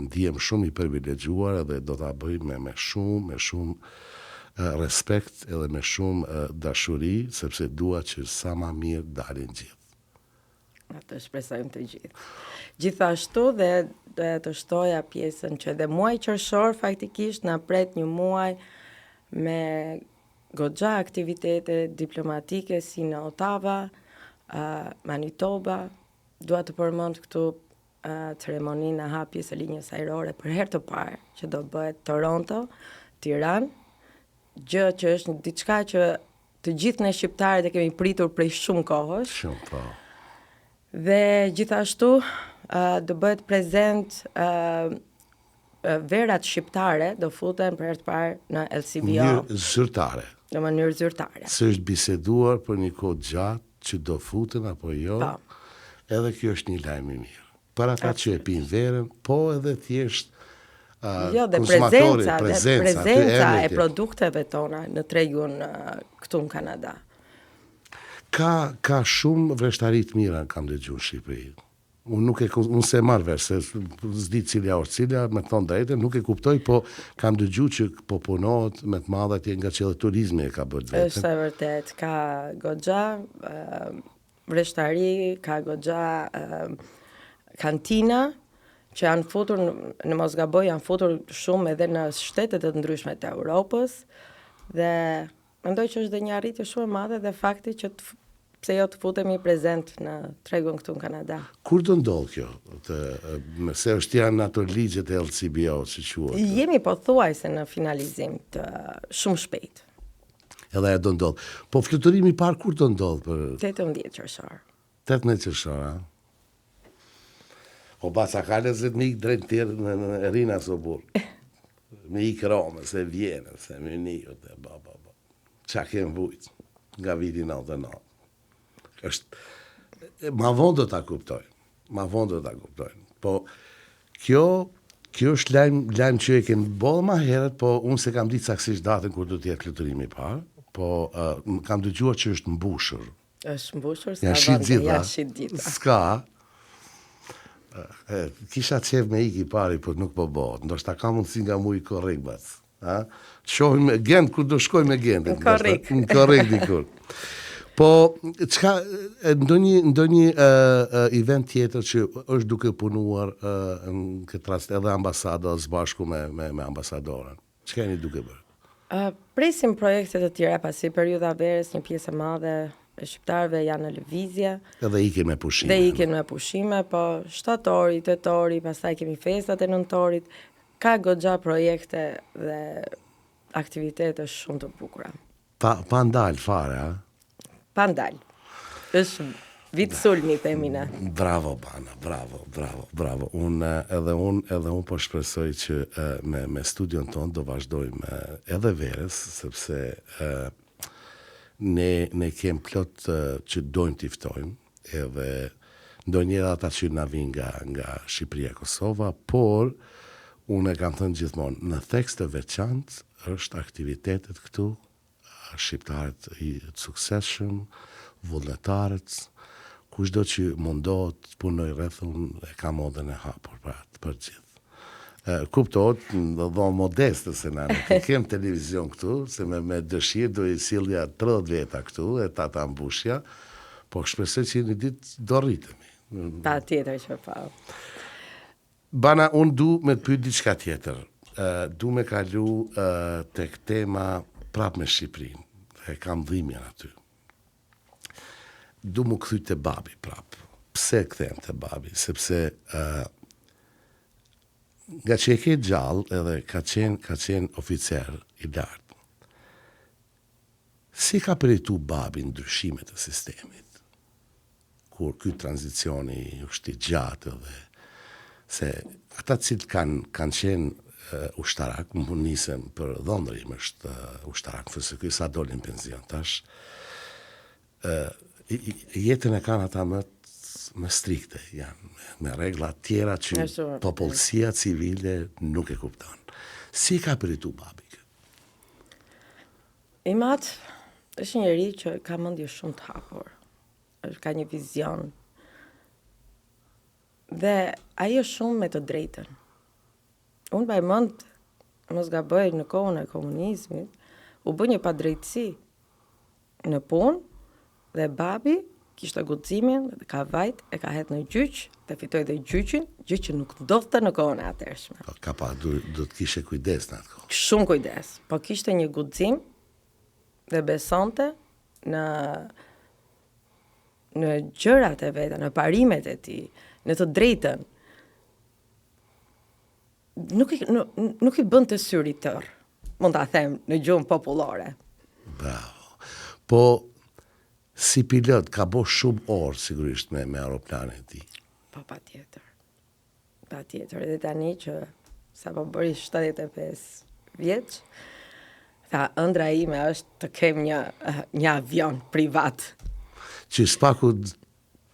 ndihem shumë i privilegjuar dhe do ta bëj me shumë respekt edhe me shumë dashuri, sepse dua që sa më mirë dalin gjithë. Atë shpresojmë të gjithë. Gjithashtu dhe doja të shtoja pjesën që dhe muaj qershor faktikisht na pret një muaj me goxha aktivitete diplomatike si në Ottawa, Manitoba. Dua të përmend këtu ceremoninë e hapjes së linjës ajrore për herë të parë që do bëhet Toronto, Tiranë, gjë që është diçka që të gjithë ne shqiptarët e kemi pritur prej shumë kohësh. Shumë, po. Dhe gjithashtu do bëhet prezent verat shqiptare do futen për herë të parë në LCBO. Mënyrë zyrtare. Në mënyrë zyrtare. Se është biseduar për një kohë gjatë që do futen apo jo. Po. Edhe kjo është një lajm i mirë. Për ata që e pinë verën, po edhe thjesht jo, dhe prezenca e produkteve tona në tregun këtu në Kanada. Ka shumë vreshtari të mira kam dëgjuar në Shqipëri. Unë se marr vesh, se s'di cilja është cilja, me thonë drejtën, nuk e kuptoj, po kam dëgjuar që po punohet me të madhe atje nga që edhe turizmi e ka bërë vetën. Është e vërtet, ka goxha vreshtari, ka goxha kantina, që janë futur, në mos gaboj, janë futur shumë edhe në shtetet e ndryshme të Europës, dhe mendoj që është dhe një arritje shumë e madhe dhe fakti që pse jo të futemi prezent në tregun këtu në Kanada. Kur do ndodh kjo? Se është janë ato ligjet e LCBO, si quhet? Jemi pothuajse në finalizim të shumë shpejt. Edhe do ndodh. Po fluturimi i parë kur do ndodh për 18 qershor. 18 qershor, a? O basa ka 20.000 drejt tjerë në Rina Sobur. Me i Rome, se Vjenë, se Munich, qa kemë vujtë nga viti 99. Ma vonë do ta kuptoj. Po kjo është lajm që e kemë bollë ma herët, po unë se kam ditë saksisht datën kur do të jetë fluturimi i parë, po kam dëgjuar që është mbushur. Është mbushur, s'ka vende. S'ka. Kisha qef me iki pari, po nuk po bëhet. Ndoshta ka mundësi nga mu i korrik bas. Shohim me Gent, kur do shkoj me Gentin. Në korrik dikur. Po, ndonjë event tjetër që është duke punuar në këtë rast edhe ambasada së bashku me ambasadorën. Çka jeni duke bërë? Presim projekte të tjera pasi periudha verës, një pjesë e madhe e shqiptarëve janë në lëvizje. Edhe ikin me pushime. Po shtatori, tetori, pastaj kemi festat e nëntorit. Ka goxha projekte dhe aktivitete shumë të bukura. Pa ndal fare, a? Pa ndal. Është vit sulmi, themi ne. Bravo, Bana, bravo. Edhe unë po shpresoj që me studion ton do vazhdojmë edhe verës, sepse ne kem plot që dojmë t'i ftojmë, edhe ndonjëra ata që na vinë nga Shqipëria, Kosova, por unë e kam thënë gjithmonë, në tekst të veçantë është aktivitetet këtu, shqiptarët i suksesshëm, vullnetarët, kushdo që mundohet punoj rrethun e ka modën e hapur për gjithë. Kuptohet, do modeste se na nuk kem televizion këtu, se me dëshirë do i sillja 30 veta këtu, e ta mbushja, po shpresoj që një ditë do rritemi. Patjetër që po. Bana, unë du me të pyet diçka tjetër. Du me kalu tek tema prap me Shqipërinë, e kam dhimbjen aty. Du mu kthy te babi prap. Pse kthem te babi? Sepse nga që e ke gjallë edhe ka qenë oficer i lartë. Si ka përjetu babi ndryshimet e sistemit? Kur ky tranzicioni është i gjatë edhe se ata cilët kanë qenë ushtarak, më nisem për dhondrim është ushtarak, fëse këj sa dolin penzion, tash jetën e kanë ata më strikte, janë me regla tjera që popullsia civile nuk e kupton. Si ka përjetu babi? Imat është njëri që ka mendje shumë të hapur, ka një vizion, dhe ai është shumë me të drejtën. Unë baj mend, mos gaboj, në kohën e komunizmit, u bë një padrejtësi në punë dhe babi kishte guximin, dhe ka vajt, e ka hedhë në gjyq, dhe fitoi dhe gjyqin, gjë që nuk ndodhte në kohën e atërshme. Po, ka pa, do të kishe kujdes në atë kohë. Shumë kujdes, po kishte një guxim dhe besonte në gjërat e veta, në parimet e tij, në të drejtën. Nuk i bën të syri tërë, mund ta them në gjuhën popullore. Bravo. Po, si pilot, ka bo shumë orë, sigurisht, me aeroplanin e ti. Po, patjetër. Patjetër, edhe tani që sa po bëri 75 vjeç, tha, ëndra ime është të kem një avion privat. Që s'paku...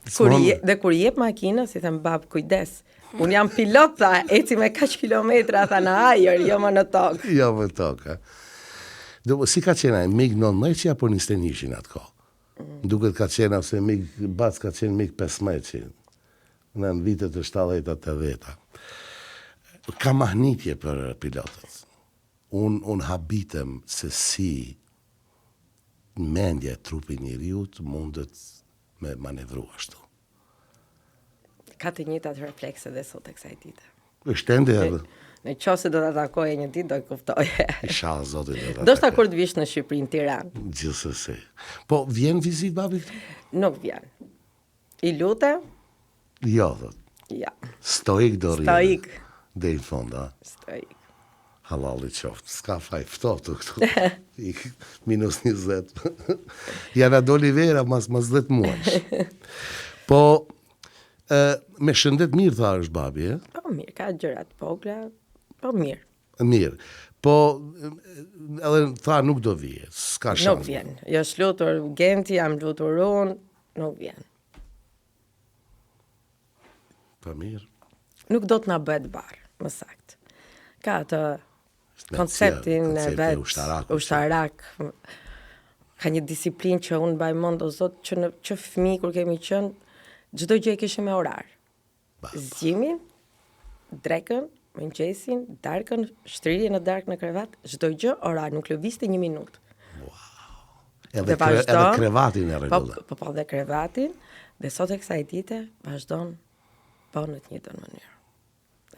Dhe kur jep makinës, si them, bab, kujdes. Unë jam pilot, tha, eci me kaq kilometra, tha, në ajër, jo më në tokë. Jo më tokë, si ka qena, MiG-19 apo 21 atë kohë? Duket ka qena, ose Bac ka qenë MiG-15, në vitet e 70-80. Ka mahnitje për pilotët. Unë habitem se si mendja e trupit njeriut mundet me manevru ashtu. Ka të njëjtat reflekse dhe sot e kësaj dite. Është ende edhe. Në qoftë se do ta takoje një ditë, do e kuptoje. Inshallah zoti do ta. Ndoshta kur të vish në Shqipëri, në Tiranë. Gjithsesi. Po vjen vizit babi këtu? Nuk vjen. I lutem? Jo, thot. Ja. Stoik do rri. Stoik. Dhe i fond, a? Stoik. Halali qoftë. S'ka faj ftohtë këtu. Minus 20. Jana doli vera mas 10 muaj. Po me shëndet mirë, tha është babi, e? Po mirë, ka gjërat vogla, po mirë. Mirë. Po, edhe tha nuk do vije, s'ka shans. Nuk vjen. Jo shlutur Genti, jam lutur unë, nuk vjen. Po mirë. Nuk do të na bëhet barë, më saktë. Ka atë konceptin e vet, ushtarak. Ka një disiplinë që unë mbaj mend o Zot, që fëmijë kur kemi qenë, çdo gjë e kishim me orar. Zgjimin, drekën, mëngjesin, darkën, shtryrje në darkë në krevat, çdo gjë orar, nuk lëvizte 1 minutë. Edhe krevatin e rregullon. Po, dhe krevatin, dhe sot e kësaj dite vazhdon po në të njëjtën mënyrë.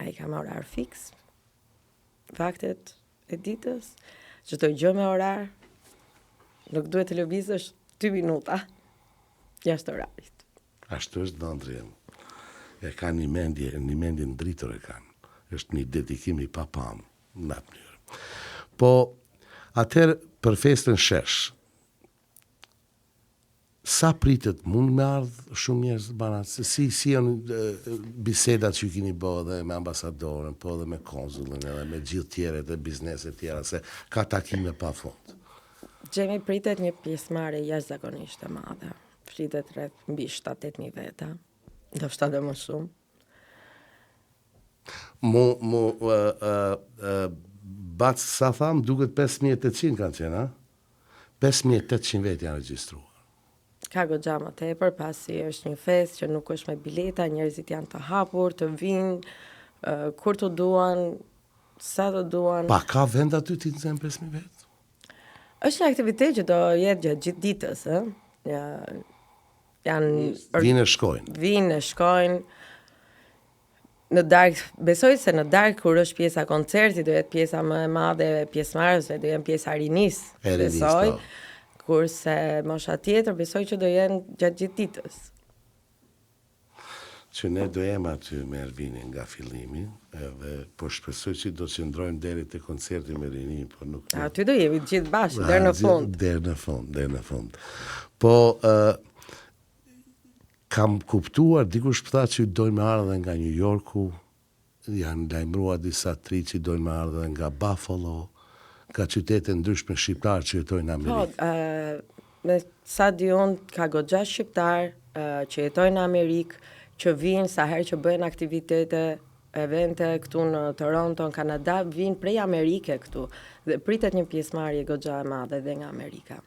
Ai ka me orar fiks, vaktet e ditës, çdo gjë me orar, nuk duhet të lëvizësh 2 minuta jashtë orarit. Ashtu është Ndondrien. E ka një mendje ndritur e kanë. Është një dedikim I papam në atë mënyrë. Po, atëherë për festën shesh, sa pritet mund me ardhë shumë njerëz banat? Si janë bisedat që keni bërë dhe me ambasadorën, po dhe me konzullin, edhe me gjithë tjeret e bizneset tjera, se ka takime pa fund. Gjemi pritet një pjesëmarrje jashtëzakonisht e madhe. Flitet rreth mbi 7-8.000 veta, ndoshta edhe më shumë. Bac sa tham, duket 5.800 kanë qenë, a? 5.800 vetë janë regjistruar. Ka goxha më tepër, pasi është një festë që nuk është me bileta, njerëzit janë të hapur, të vinë kur të duan, sa të duan. Pa ka vend aty ti nxen 5.000 vetë? Është një aktivitet që do jetë gjatë gjithë ditës, Vinë e shkojnë. Në darkë, besoj se në darkë kur është pjesa koncerti, do jetë pjesa më e madhe e pjesëmarrësve, do jenë pjesa rinis, besoj. Kurse mosha tjetër, besoj që do jenë gjatë gjithë ditës. Që ne do jem aty me Ervinin nga fillimi, edhe po shpresoj që do qëndrojmë deri te koncerti me rinin, po nuk... Aty do jemi gjithë bashkë, deri në fund. Deri në fund. Po, kam kuptuar, dikush pëtha që dojnë me ardhe nga New Yorku, janë lajmëruar disa tri që dojnë me ardhe nga Buffalo, ka qytete ndryshme shqiptarë që jetojnë në Amerikë. Po, me sa di unë, ka goxha shqiptarë që jetojnë në Amerikë, që vinë sa herë që bëjnë aktivitete, evente këtu në Toronto, në Kanada, vinë prej Amerike këtu, dhe pritet një pjesëmarrje goxha e madhe dhe nga Amerika.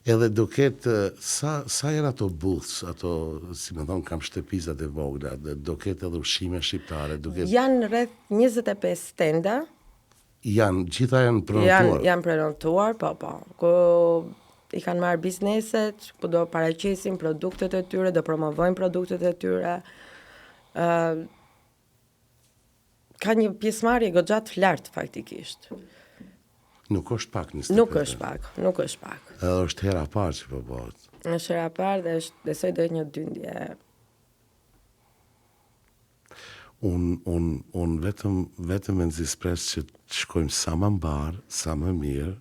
Edhe do ketë, sa janë ato booths, ato, si me thonë, kam shtëpizat e vogla, do ketë edhe ushqime shqiptare, do ketë... Janë rreth 25 stenda. Gjitha janë prenotuar? Janë prenotuar, po. Ku i kanë marrë bizneset, ku do paraqesin produktet e tyre, do promovojnë produktet e tyre. Ka një pjesëmarrje goxha të lartë faktikisht. Nuk është pak 25. Nuk është pak. Edhe është hera parë që po bëhet. Është hera parë dhe besoj do jetë një dyndje. Unë vetëm e nëzispres që të shkojmë sa më mbarë, sa më mirë,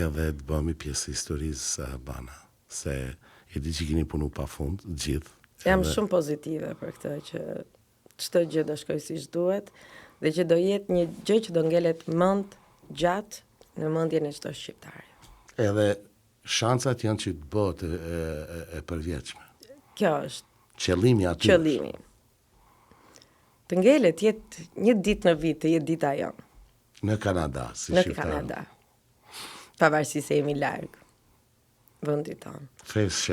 edhe të bëmi pjesë historisë Albana. Se e di që keni punu pa fund, gjithë. Jam shumë pozitive për këtë që çdo gjë do shkojë siç duhet dhe që do jetë një gjë që do ngelet mend gjatë në mendjen e çdo shqiptari. Edhe shancat janë që të bëhet e përvjetshme. Kjo është Qëllimi aty. qëllimi. Të ngelet jetë një ditë në vit, të jetë dita jonë. Në Kanada, si Në shqiptar. Kanada. Pavarësisht se jemi larg vendit tonë. Fest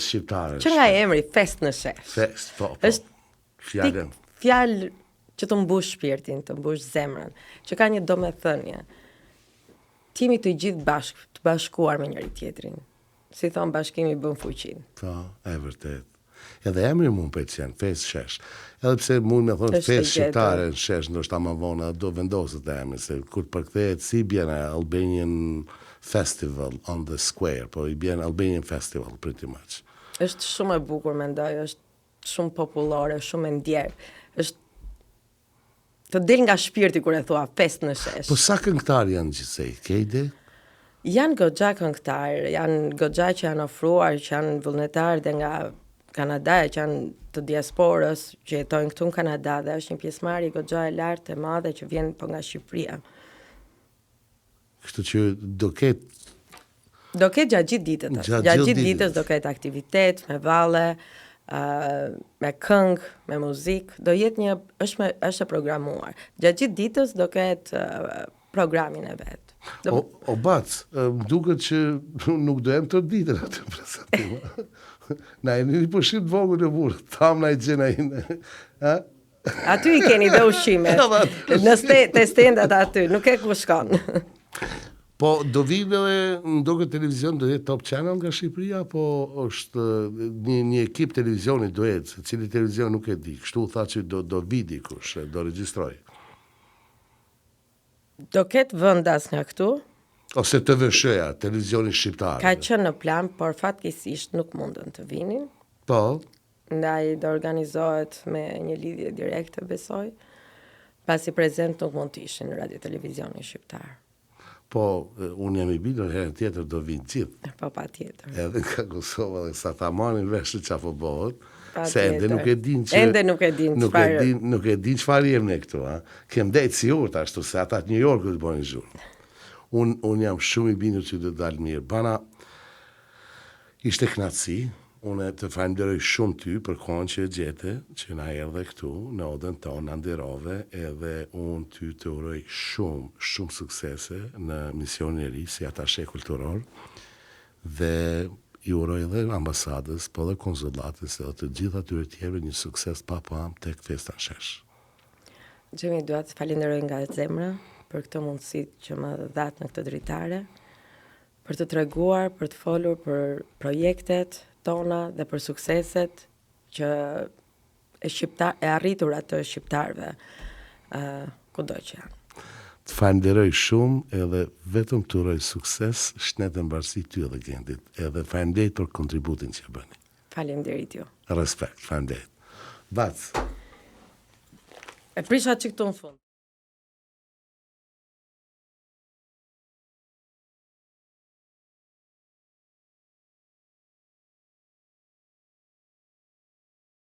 shqiptare. Që nga emri fest në shef. Fest, po. Është Fjallën. fjalë që të mbush shpirtin, të mbush zemrën, që ka një domethënie. Ti jemi të gjithë të bashkuar me njëri tjetrin. Si thon bashkimi bën fuqinë. Po, e vërtet. Edhe emri mund pëlqen, fest shesh. Edhe pse mund me thonë Është fest e shqiptare në shesh, ndoshta më vonë do vendoset emri, se kur përkthehet si bjen Albanian Festival on the Square, po i bjen Albanian Festival pretty much. Është shumë e bukur mendoj, është shumë popullore, shumë e ndjerë. Është të del nga shpirti kur e thua fest në shesh. Po sa këngëtar janë gjithsej, ke ide? Janë goxha këngëtar, janë goxha që janë ofruar, që janë vullnetarë dhe nga Kanada, që janë të diasporës, që jetojnë këtu në Kanada dhe është një pjesëmarrje goxha e lartë e madhe që vjen po nga Shqipëria. Kështu që do ketë Do ketë gjatë gjithë ditës. Gjatë Gjatë gjithë gjithë ditës. ditës do ketë aktivitet me valle, me këngë, me muzikë, do jetë është e programuar. Gjatë gjithë ditës do ketë programin e vet. O bac, më duket që nuk do jem të ditën atë prezentim. Na e një pushim të vogël e burë, tham na i gjena ine. Aty i keni dhe ushqime. Në stendat aty, nuk e ku shkon. Po, do vive në do këtë televizion do jetë Top Channel nga Shqipëria, po është një ekip televizioni do jetë, se cili televizion nuk e di. Kështu tha që do vidi kush, do registroj. Do ketë vendas nga këtu, Ose të vëshëja, televizioni shqiptar. ka qenë në plan, por fatkeqësisht nuk mundën të vinin. Po, Ndaj do organizohet me një lidhje direkte, besoj, pasi prezent nuk mund të ishin në radio televizioni shqiptar. po, unë jam i bindur herën tjetër do vinë gjithë. Po pa tjetër. Edhe nga Kosova dhe sa ta marrin vesh që apo bëhet, Pa se ende tjetër. nuk e din që... Ende nuk e din çfarë. Nuk e din çfarë jem ne këtu, ha? Kem dejtë si urtë ashtu, se ata të New Yorkut bëjnë zhurmë. Unë jam shumë i bindur që do dalë mirë. Bana, ishte knatësi, unë të falenderoj shumë ty për kohën që e gjete, që na erdhe këtu, në odën tonë, në nderove, edhe unë ty të uroj shumë suksese në misionin e ri, si atashe kulturor, dhe i uroj edhe ambasadës, po dhe konsulatës, edhe të gjitha atyre tjerëve një sukses pa tek festa në shesh. Gjemi, dua të falenderoj nga zemra për këtë mundësi që më dhatë në këtë dritare, për të treguar, për të folur për projektet tona dhe për sukseset që e arritura të shqiptarëve kudo që janë. Të falenderoj shumë edhe vetëm të uroj sukses, shnetë mbarësi ty edhe Gjendit, edhe falenderoj për kontributin që bëni. Faleminderit ju. Respekt, falenderoj. Bac. E prisha që këtu në fund.